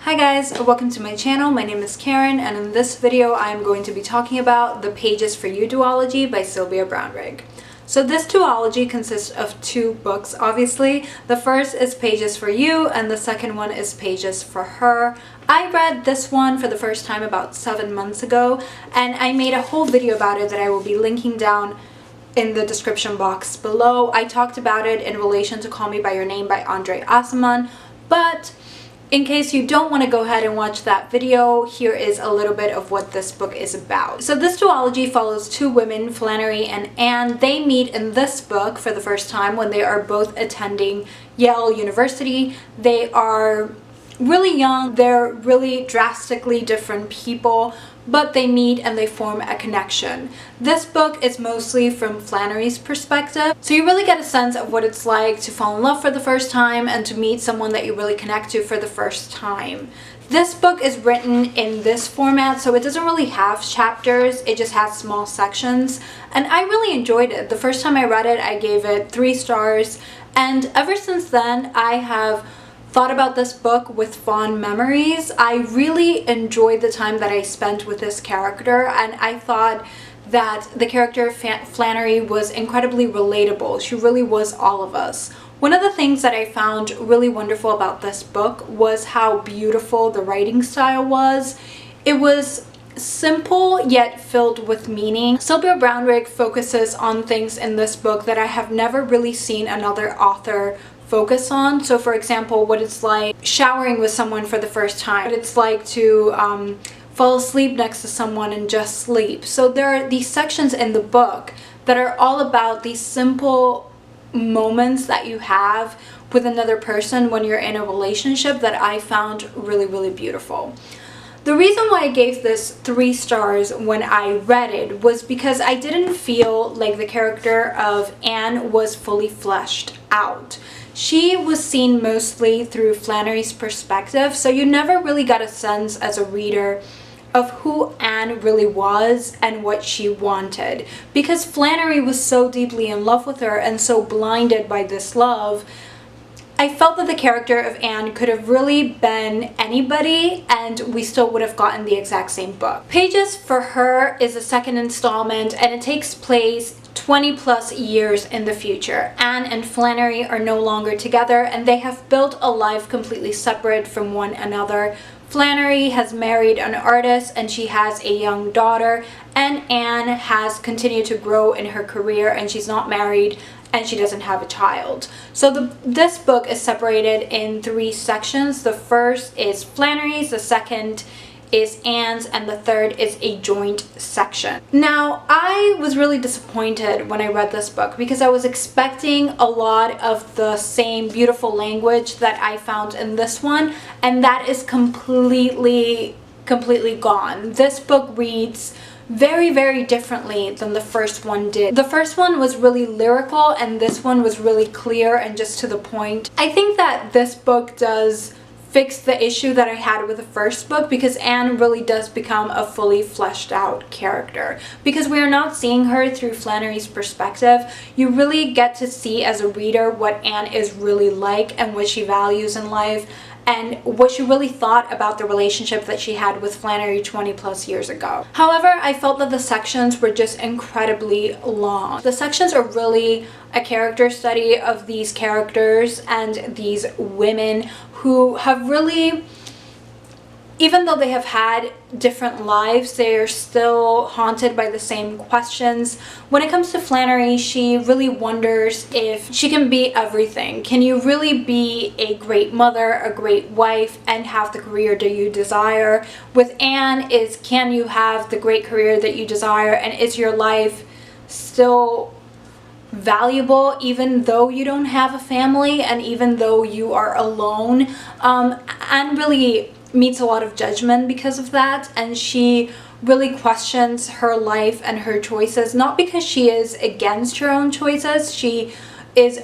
Hi guys, welcome to my channel. My name is Karen, and in this video I am going to be talking about the Pages for You duology by Sylvia Brownrigg. So this duology consists of two books, obviously. The first is Pages for You and the second one is Pages for Her. I read this one for the first time about 7 months ago, and I made a whole video about it that I will be linking down in the description box below. I talked about it in relation to Call Me By Your Name by Andre Aciman, but in case you don't want to go ahead and watch that video, here is a little bit of what this book is about. So this duology follows two women, Flannery and Anne. They meet in this book for the first time when they are both attending Yale University. They are really young, they're really drastically different people, but they meet and they form a connection. This book is mostly from Flannery's perspective, so you really get a sense of what it's like to fall in love for the first time and to meet someone that you really connect to for the first time. This book is written in this format, so it doesn't really have chapters, it just has small sections, and I really enjoyed it. The first time I read it, I gave it 3 stars, and ever since then, I have thought about this book with fond memories. I really enjoyed the time that I spent with this character, and I thought that the character Flannery was incredibly relatable. She really was all of us. One of the things that I found really wonderful about this book was how beautiful the writing style was. It was simple yet filled with meaning. Sylvia Brownrigg focuses on things in this book that I have never really seen another author focus on. So for example, what it's like showering with someone for the first time, what it's like to fall asleep next to someone and just sleep. So there are these sections in the book that are all about these simple moments that you have with another person when you're in a relationship that I found really, really beautiful. The reason why I gave this 3 stars when I read it was because I didn't feel like the character of Anne was fully fleshed out. She was seen mostly through Flannery's perspective, so you never really got a sense as a reader of who Anne really was and what she wanted. Because Flannery was so deeply in love with her and so blinded by this love, I felt that the character of Anne could have really been anybody and we still would have gotten the exact same book. Pages for Her is the second installment, and it takes place 20 plus years in the future. Anne and Flannery are no longer together and they have built a life completely separate from one another. Flannery has married an artist and she has a young daughter, and Anne has continued to grow in her career and she's not married and she doesn't have a child. So this book is separated in 3 sections. The first is Flannery's, the second is Anne's, and the third is a joint section. Now, I was really disappointed when I read this book because I was expecting a lot of the same beautiful language that I found in this one, and that is completely gone. This book reads very, very differently than the first one did. The first one was really lyrical and this one was really clear and just to the point. I think that this book does fix the issue that I had with the first book, because Anne really does become a fully fleshed out character. Because we are not seeing her through Flannery's perspective, you really get to see as a reader what Anne is really like and what she values in life and what she really thought about the relationship that she had with Flannery 20 plus years ago. However, I felt that the sections were just incredibly long. The sections are really a character study of these characters and these women who have really, even though they have had different lives, they are still haunted by the same questions. When it comes to Flannery, she really wonders if she can be everything. Can you really be a great mother, a great wife, and have the career that you desire? With Anne, is can you have the great career that you desire, and is your life still valuable even though you don't have a family and even though you are alone? Anne really meets a lot of judgment because of that, and she really questions her life and her choices, not because she is against her own choices. She is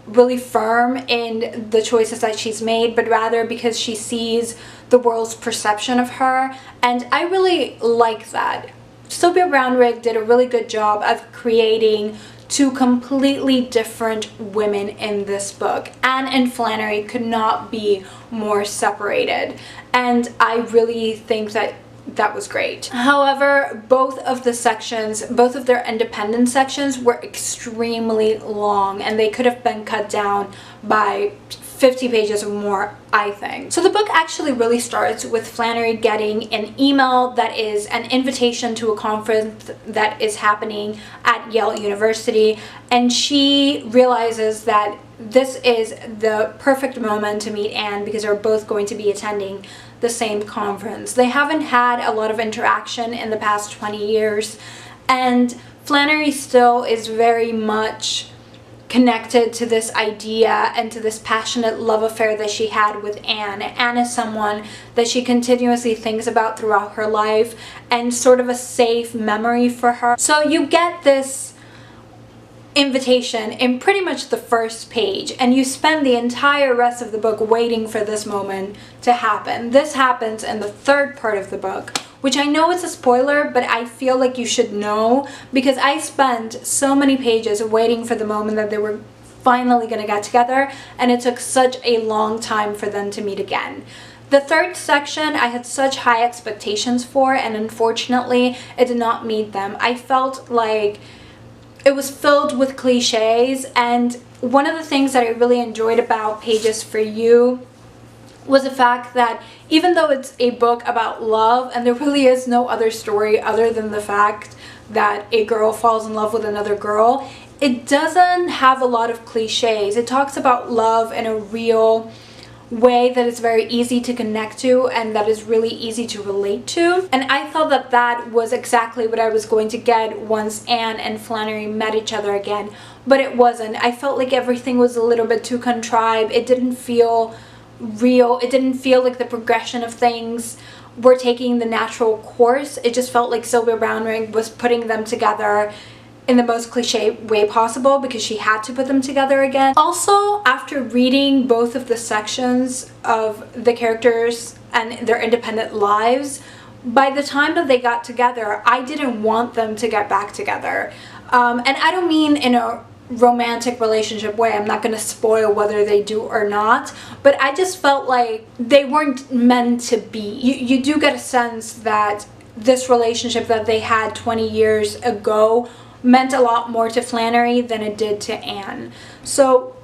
really firm in the choices that she's made, but rather because she sees the world's perception of her, and I really like that. Sylvia Brownrigg did a really good job of creating two completely different women in this book. Anne and Flannery could not be more separated, and I really think that that was great. However, both of the sections, both of their independent sections, were extremely long, and they could have been cut down by 50 pages or more, I think. So the book actually really starts with Flannery getting an email that is an invitation to a conference that is happening at Yale University, and she realizes that this is the perfect moment to meet Anne because they're both going to be attending the same conference. They haven't had a lot of interaction in the past 20 years, and Flannery still is very much connected to this idea and to this passionate love affair that she had with Anne. Anne is someone that she continuously thinks about throughout her life and sort of a safe memory for her. So you get this invitation in pretty much the first page, and you spend the entire rest of the book waiting for this moment to happen. This happens in the third part of the book, which I know is a spoiler, but I feel like you should know because I spent so many pages waiting for the moment that they were finally going to get together, and it took such a long time for them to meet again. The third section I had such high expectations for, and unfortunately it did not meet them. I felt like it was filled with cliches, and one of the things that I really enjoyed about Pages for You was the fact that even though it's a book about love and there really is no other story other than the fact that a girl falls in love with another girl, it doesn't have a lot of cliches. It talks about love in a real way that is very easy to connect to and that is really easy to relate to. And I thought that that was exactly what I was going to get once Anne and Flannery met each other again, but it wasn't. I felt like everything was a little bit too contrived. It didn't feel real. It didn't feel like the progression of things were taking the natural course. It just felt like Sylvia Brownrigg was putting them together in the most cliche way possible because she had to put them together again. Also, after reading both of the sections of the characters and their independent lives, by the time that they got together, I didn't want them to get back together. And I don't mean in a romantic relationship way. I'm not going to spoil whether they do or not, but I just felt like they weren't meant to be. You do get a sense that this relationship that they had 20 years ago meant a lot more to Flannery than it did to Anne. So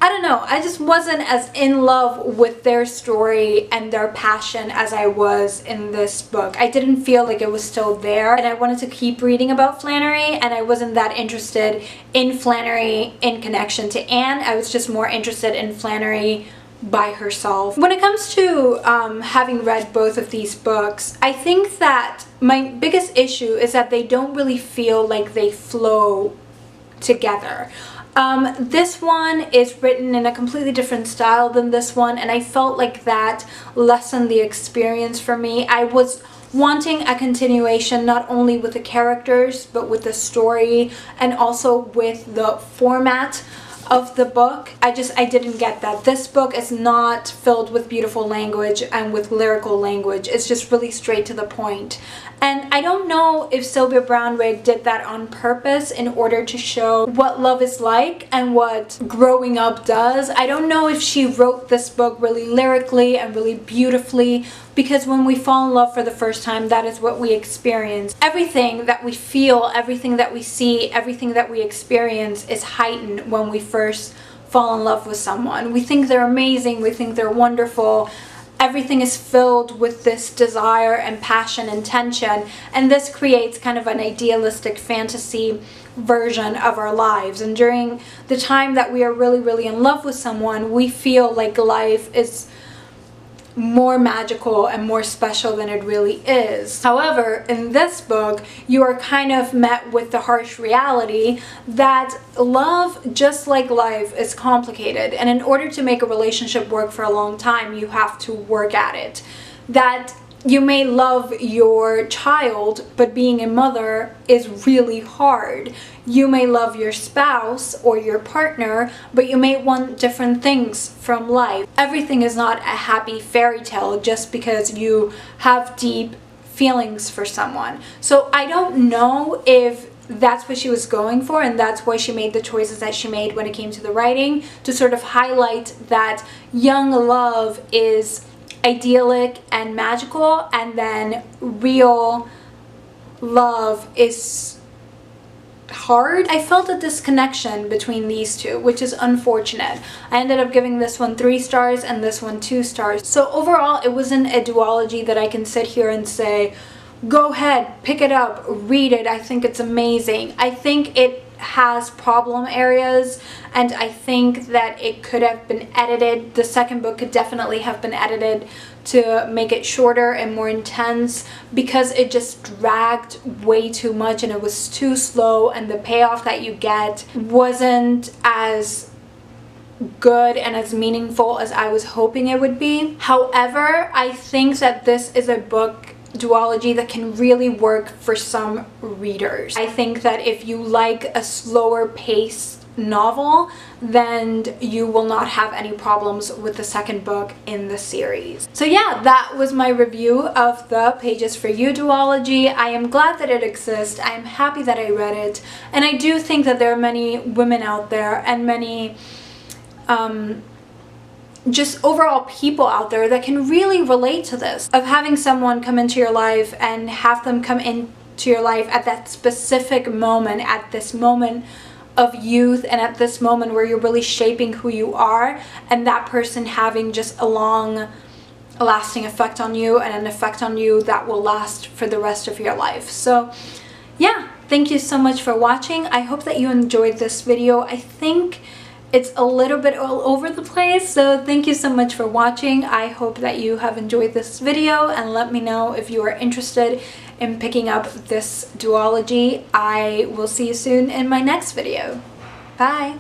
I don't know, I just wasn't as in love with their story and their passion as I was in this book. I didn't feel like it was still there, and I wanted to keep reading about Flannery, and I wasn't that interested in Flannery in connection to Anne. I was just more interested in Flannery by herself. When it comes to having read both of these books, I think that my biggest issue is that they don't really feel like they flow together. This one is written in a completely different style than this one, and I felt like that lessened the experience for me. I was wanting a continuation not only with the characters but with the story and also with the format of the book. I didn't get that. This book is not filled with beautiful language and with lyrical language. It's just really straight to the point. And I don't know if Sylvia Brownrigg did that on purpose in order to show what love is like and what growing up does. I don't know if she wrote this book really lyrically and really beautifully, because when we fall in love for the first time, that is what we experience. Everything that we feel, everything that we see, everything that we experience is heightened when we first fall in love with someone. We think they're amazing, we think they're wonderful. Everything is filled with this desire and passion and tension, and this creates kind of an idealistic fantasy version of our lives. And during the time that we are really, really in love with someone, we feel like life is more magical and more special than it really is. However, in this book, you are kind of met with the harsh reality that love, just like life, is complicated, and in order to make a relationship work for a long time, you have to work at it. That you may love your child, but being a mother is really hard. You may love your spouse or your partner, but you may want different things from life. Everything is not a happy fairy tale just because you have deep feelings for someone. So I don't know if that's what she was going for, and that's why she made the choices that she made when it came to the writing, to sort of highlight that young love is idyllic and magical, and then real love is hard. I felt a disconnection between these two, which is unfortunate. I ended up giving this one 3 stars and this one 2 stars. So overall, it wasn't a duology that I can sit here and say, go ahead, pick it up, read it. I think it's amazing. I think it has problem areas, and I think that it could have been edited. The second book could definitely have been edited to make it shorter and more intense, because it just dragged way too much and it was too slow, and the payoff that you get wasn't as good and as meaningful as I was hoping it would be. However, I think that this is a book duology that can really work for some readers. I think that if you like a slower paced novel, then you will not have any problems with the second book in the series. So yeah, that was my review of the Pages for You duology. I am glad that it exists. I am happy that I read it, and I do think that there are many women out there and many just overall people out there that can really relate to this, of having someone come into your life and have them come into your life at that specific moment, at this moment of youth, and at this moment where you're really shaping who you are, and that person having just a lasting effect on you, and an effect on you that will last for the rest of your life. So yeah, thank you so much for watching. I hope that you enjoyed this video. I think it's a little bit all over the place, so thank you so much for watching. I hope that you have enjoyed this video, and let me know if you are interested in picking up this duology. I will see you soon in my next video. Bye!